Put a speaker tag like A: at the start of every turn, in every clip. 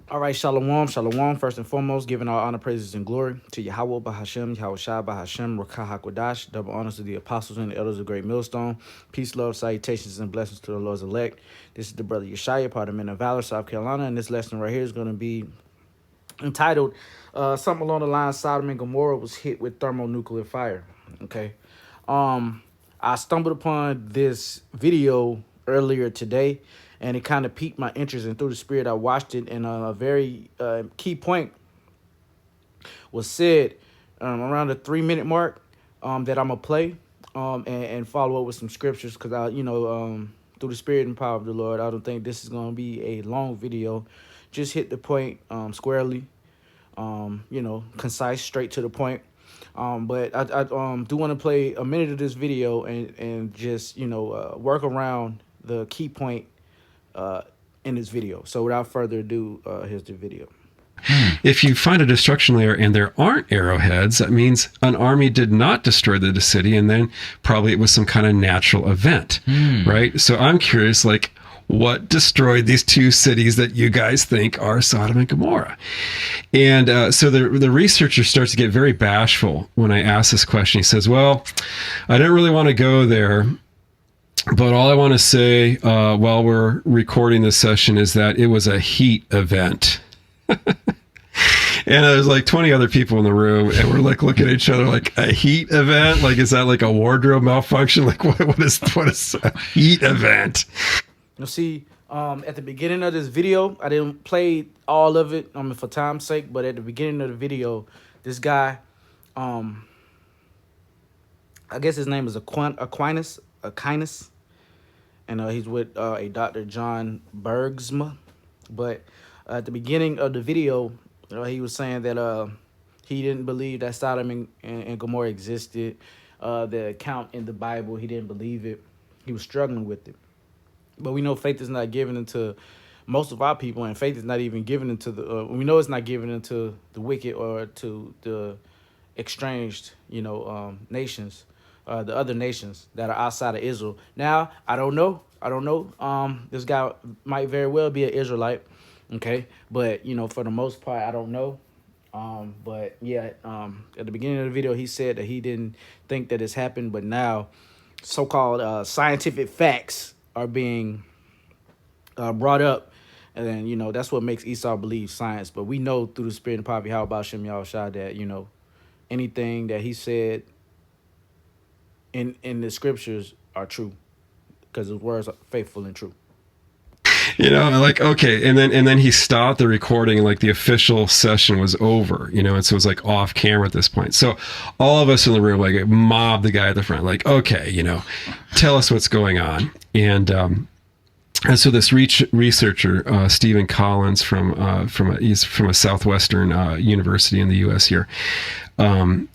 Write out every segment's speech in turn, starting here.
A: All right, shalom, shalom. First and foremost, giving all honor, praises, and glory to Yahweh, Bahashem, Yahweh Shai, Bahashem, Rakah HaKodash. Double honors to the apostles and the elders of Great Millstone. Peace, love, salutations, and blessings to the Lord's elect. This is the brother Yeshaya, part of Men of Valor, South Carolina, and this lesson right here is going to be entitled something along the line, Sodom and Gomorrah was hit with thermonuclear fire. Okay. I stumbled upon this video earlier today, and it kind of piqued my interest. And through the spirit, I watched it, and a very key point was said around the 3 minute mark that I'm gonna play and follow up with some scriptures because through the spirit and power of the Lord, I don't think this is gonna be a long video. Just hit the point squarely, concise, straight to the point. But I do want to play a minute of this video and just work around the key point in this video. So without further ado, here's the video.
B: If you find a destruction layer and there aren't arrowheads, that means an army did not destroy the city, and then probably it was some kind of natural event, right? So I'm curious, what destroyed these two cities that you guys think are Sodom and Gomorrah? And so the researcher starts to get very bashful when I ask this question. He says, well, I didn't really want to go there, but all I want to say while we're recording this session is that it was a heat event. And there's like 20 other people in the room, and we're like looking at each other like, a heat event? Like, is that like a wardrobe malfunction? Like, what is a heat event?
A: You'll see at the beginning of this video, I didn't play all of it for time's sake, but at the beginning of the video, this guy, I guess his name is Aquinas, and he's with a Dr. John Bergsma. But at the beginning of the video, he was saying that he didn't believe that Sodom and Gomorrah existed. The account in the Bible, he didn't believe it. He was struggling with it. But we know faith is not given into most of our people, and faith is not even given into the. We know it's not given into the wicked or to the estranged, nations, the other nations that are outside of Israel. Now, I don't know. This guy might very well be an Israelite, okay? But for the most part, I don't know. But yeah, at the beginning of the video, he said that he didn't think that it's happened, but now, so-called scientific facts are being brought up, and then that's what makes Esau believe science. But we know through the spirit and power of Yahweh Shem Yahushua that anything that he said in the scriptures are true, because his words are faithful and true.
B: Okay, and then he stopped the recording, and like the official session was over, and so it was like off camera at this point. So all of us in the room like mobbed the guy at the front, like, okay, tell us what's going on. And so this researcher, Stephen Collins he's from a southwestern university in the U.S. here.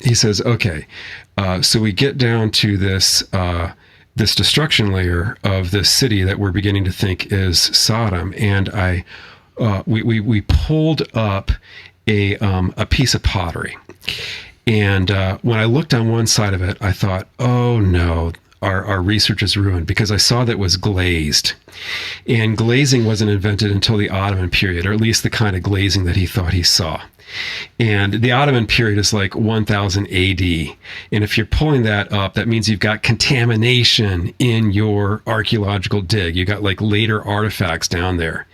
B: He says, okay, so we get down to this destruction layer of this city that we're beginning to think is Sodom, and we pulled up a piece of pottery, and when I looked on one side of it, I thought, oh no, our research is ruined, because I saw that it was glazed, and glazing wasn't invented until the Ottoman period, or at least the kind of glazing that he thought he saw. And the Ottoman period is like 1000 AD. And if you're pulling that up, that means you've got contamination in your archaeological dig. You got like later artifacts down there.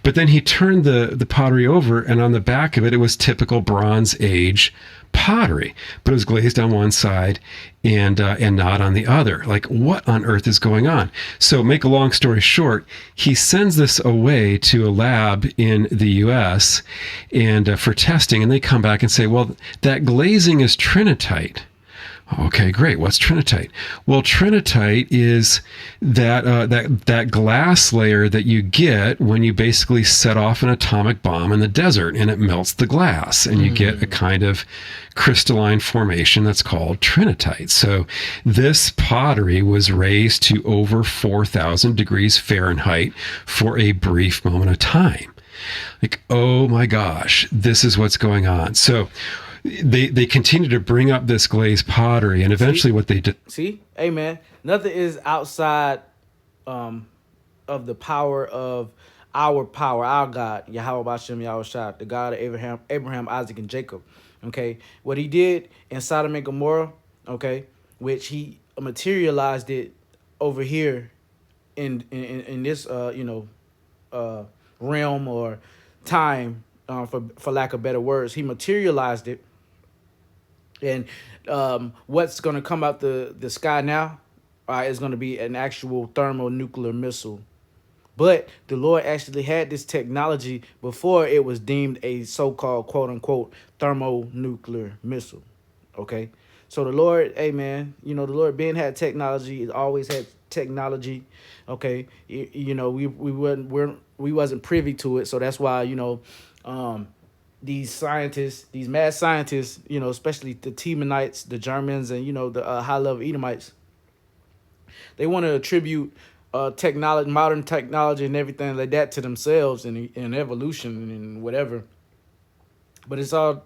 B: But then he turned the pottery over, and on the back of it, it was typical Bronze Age pottery, but it was glazed on one side and not on the other. Like, what on earth is going on? So, make a long story short, he sends this away to a lab in the U.S. and for testing, and they come back and say, well, that glazing is trinitite. Okay, great. What's trinitite? Well, trinitite is that glass layer that you get when you basically set off an atomic bomb in the desert, and it melts the glass, and you get a kind of crystalline formation that's called trinitite. So this pottery was raised to over 4,000 degrees Fahrenheit for a brief moment of time. Like, oh my gosh, this is what's going on. So they continue to bring up this glazed pottery, and eventually what they did.
A: See, hey man, nothing is outside of the power of our power, our God, Yahweh Bashem Yahushua, the God of Abraham, Isaac, and Jacob. Okay, what he did in Sodom and Gomorrah, okay, which he materialized it over here in this realm or time, for lack of better words. He materialized it, and what's going to come out the sky now is going to be an actual thermonuclear missile. But the Lord actually had this technology before it was deemed a so-called quote unquote thermonuclear missile. Okay. So the Lord, hey man, the Lord Ben had technology, he's always had technology. Okay. We wasn't privy to it. So that's why, these scientists, these mad scientists, especially the Temanites, the Germans, and the high level Edomites, they want to attribute technology, modern technology, and everything like that to themselves and evolution and whatever. But it's all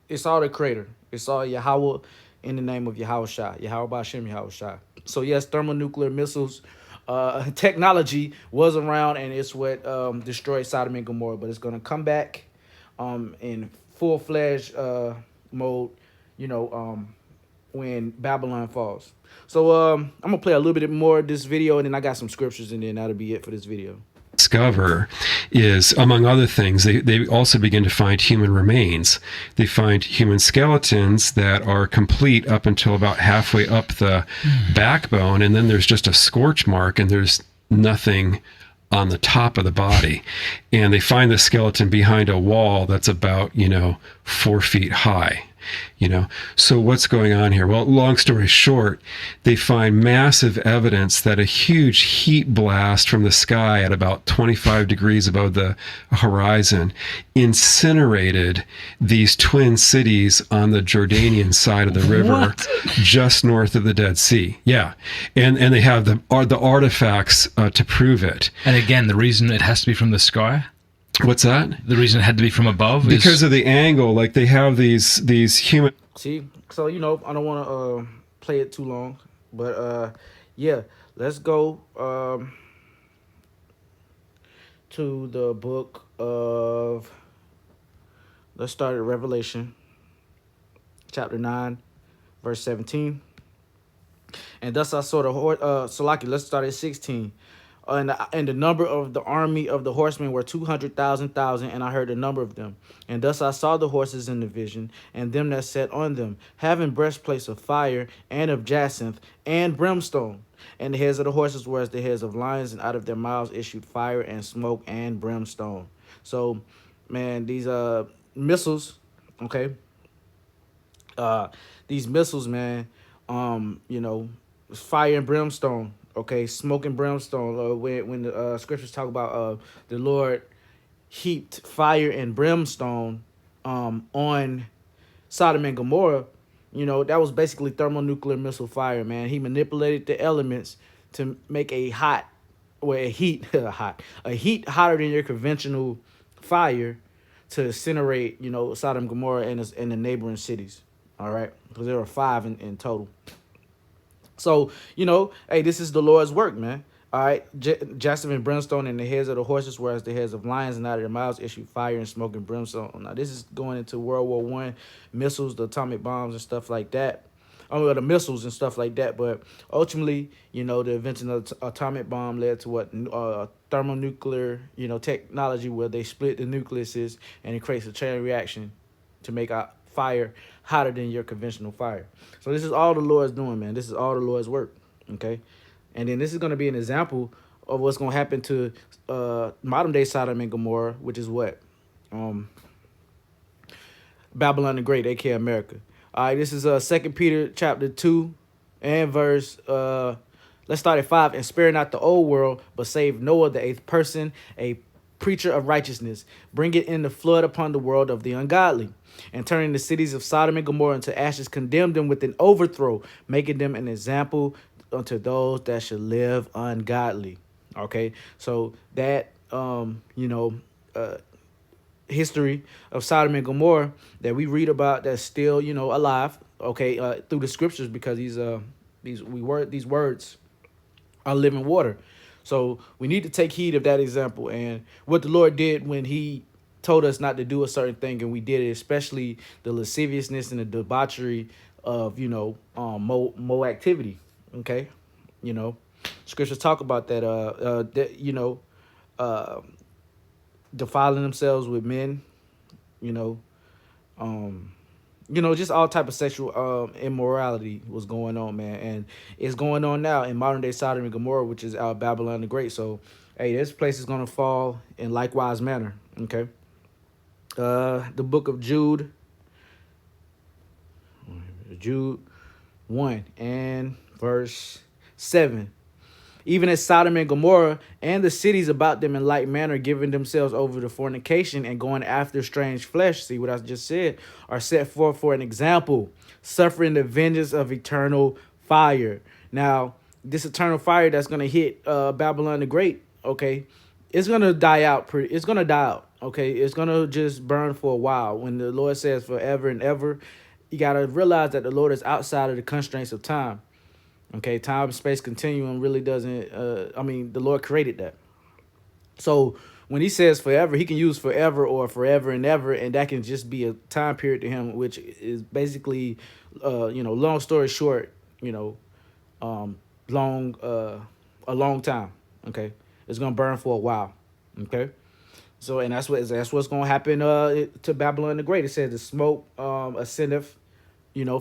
A: the Creator. It's all Yahweh in the name of Yahweh Shai, Yahweh Bashem Yahweh Shai. So yes, thermonuclear missiles technology was around, and it's what destroyed Sodom and Gomorrah. But it's gonna come back in full-fledged mode, when Babylon falls. So I'm gonna play a little bit more of this video, and then I got some scriptures, and then that'll be it for this video.
B: Discover is, among other things, they also begin to find human remains. They find human skeletons that are complete up until about halfway up the backbone, and then there's just a scorch mark, and there's nothing on the top of the body. And they find the skeleton behind a wall that's about 4 feet high. So what's going on here? Well, long story short, they find massive evidence that a huge heat blast from the sky at about 25 degrees above the horizon incinerated these twin cities on the Jordanian side of the river, just north of the Dead Sea. Yeah. And they have the artifacts to prove it.
C: And again, the reason it has to be from the sky?
B: What's that?
C: The reason it had to be from above is
B: because of the angle. Like, they have these human.
A: See, so I don't want to play it too long, but yeah, let's go to the book of. Let's start at Revelation, chapter 9, verse 17. And thus I saw the Salaki. Let's start at 16. And the number of the army of the horsemen were 200,000, and I heard the number of them. And thus I saw the horses in the vision, and them that sat on them, having breastplates of fire, and of jacinth, and brimstone. And the heads of the horses were as the heads of lions, and out of their mouths issued fire, and smoke, and brimstone. So, man, these missiles, okay? These missiles, man, fire and brimstone. Okay, smoke and brimstone. When the scriptures talk about the Lord heaped fire and brimstone on Sodom and Gomorrah, that was basically thermonuclear missile fire, man. He manipulated the elements to make a heat hotter than your conventional fire to incinerate, Sodom and Gomorrah and the neighboring cities. All right, because there were 5 in total. So, hey, this is the Lord's work, man. All right. Jacinth and brimstone, and the heads of the horses were as the heads of lions, and out of their mouths issued fire and smoke and brimstone. Now, this is going into World War I, missiles, the atomic bombs and stuff like that. The missiles and stuff like that. But ultimately, the invention of the atomic bomb led to what? Thermonuclear, technology, where they split the nucleuses, and it creates a chain reaction to make a fire hotter than your conventional fire. So this is all the Lord's doing, man. This is all the Lord's work, okay? And then this is going to be an example of what's going to happen to modern-day Sodom and Gomorrah, which is what? Babylon the Great, a.k.a. America. All right, this is 2 Peter chapter 2 and verse, let's start at 5. And spare not the old world, but save Noah, the 8th person, a preacher of righteousness. Bring it in the flood upon the world of the ungodly. And turning the cities of Sodom and Gomorrah into ashes, condemn them with an overthrow, making them an example unto those that should live ungodly. Okay, so that history of Sodom and Gomorrah that we read about, that's still alive. Okay, through the scriptures, because these words are living water. So we need to take heed of that example and what the Lord did when he told us not to do a certain thing and we did it, especially the lasciviousness and the debauchery of, mo activity. Okay. You know, scriptures talk about that, uh, defiling themselves with men, you know, um, just all type of sexual immorality was going on, man, and it's going on now in modern day Sodom and Gomorrah, which is Babylon the Great. So, hey, this place is gonna fall in likewise manner. Okay. The book of Jude 1 and verse 7. Even as Sodom and Gomorrah and the cities about them in like manner, giving themselves over to fornication and going after strange flesh, see what I just said, are set forth for an example, suffering the vengeance of eternal fire. Now, this eternal fire that's going to hit Babylon the Great, okay, it's going to die out. It's going to die out, okay? It's going to just burn for a while. When the Lord says forever and ever, you got to realize that the Lord is outside of the constraints of time. Okay, time and space continuum really doesn't. The Lord created that. So when He says forever, He can use forever or forever and ever, and that can just be a time period to Him, which is basically, long story short, um, long, a long time. Okay, it's gonna burn for a while. Okay, so and that's what's gonna happen to Babylon the Great. It says the smoke ascendeth,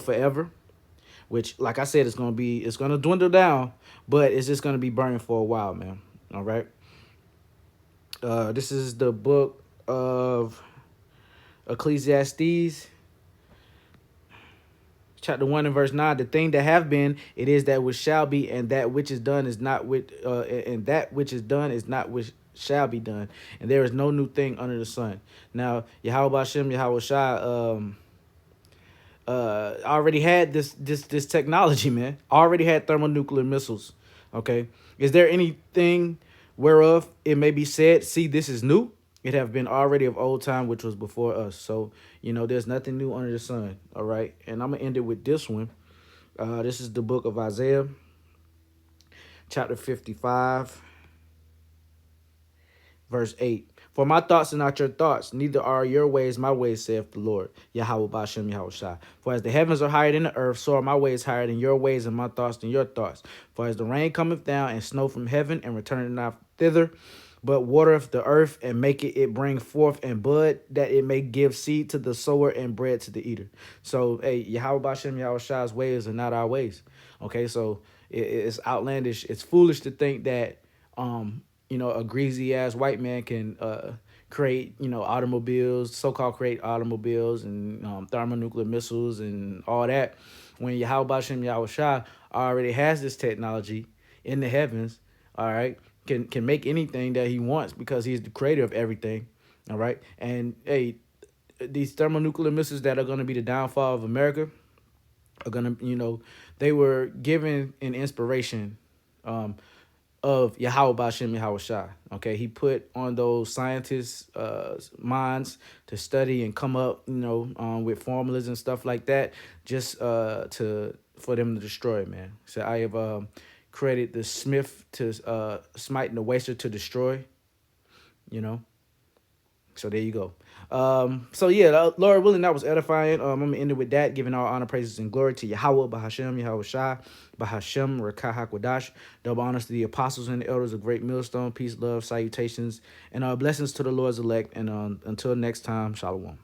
A: forever, which, like I said, it's gonna dwindle down, but it's just gonna be burning for a while, man. All right. This is the book of Ecclesiastes, chapter 1 and verse 9. The thing that have been, it is that which shall be, and that which is done is not and that which is done is not which shall be done, and there is no new thing under the sun. Now, Yahweh Hashem, Yahweh Shai, already had this technology, man. Already had thermonuclear missiles. Okay, is there anything whereof it may be said, see, this is new? It have been already of old time, which was before us. So there's nothing new under the sun. All right, and I'm gonna end it with this one. This is the book of Isaiah, chapter 55, verse 8. For my thoughts are not your thoughts, neither are your ways my ways, saith the Lord. Yahweh Bashem Yahweh Shai. For as the heavens are higher than the earth, so are my ways higher than your ways, and my thoughts than your thoughts. For as the rain cometh down and snow from heaven, and returneth not thither, but watereth the earth, and maketh it bring forth and bud, that it may give seed to the sower and bread to the eater. So, hey, Yahweh Bashem Yahweh Shai's ways are not our ways. Okay, so it's outlandish. It's foolish to think that a greasy ass white man can create, automobiles, so-called create automobiles and thermonuclear missiles and all that, when Yahweh Bashem Yahweh Shai already has this technology in the heavens, all right, can make anything that He wants because He's the creator of everything, all right. And hey, these thermonuclear missiles that are going to be the downfall of America are going to, they were given an inspiration of Yahweh Bashem Yahweh Shai. Okay, He put on those scientists' minds to study and come up, with formulas and stuff like that, just for them to destroy it, man. So I have created the smith to smite and the waster to destroy. So there you go. So yeah, Lord willing, that was edifying. I'm gonna end it with that, giving all honor, praises, and glory to Yahweh, Bahashem, Yahweh Shai, Bahashem, Rekah HaKodash. Double honors to the apostles and the elders of Great Millstone. Peace, love, salutations, and blessings to the Lord's elect. And until next time, Shalom.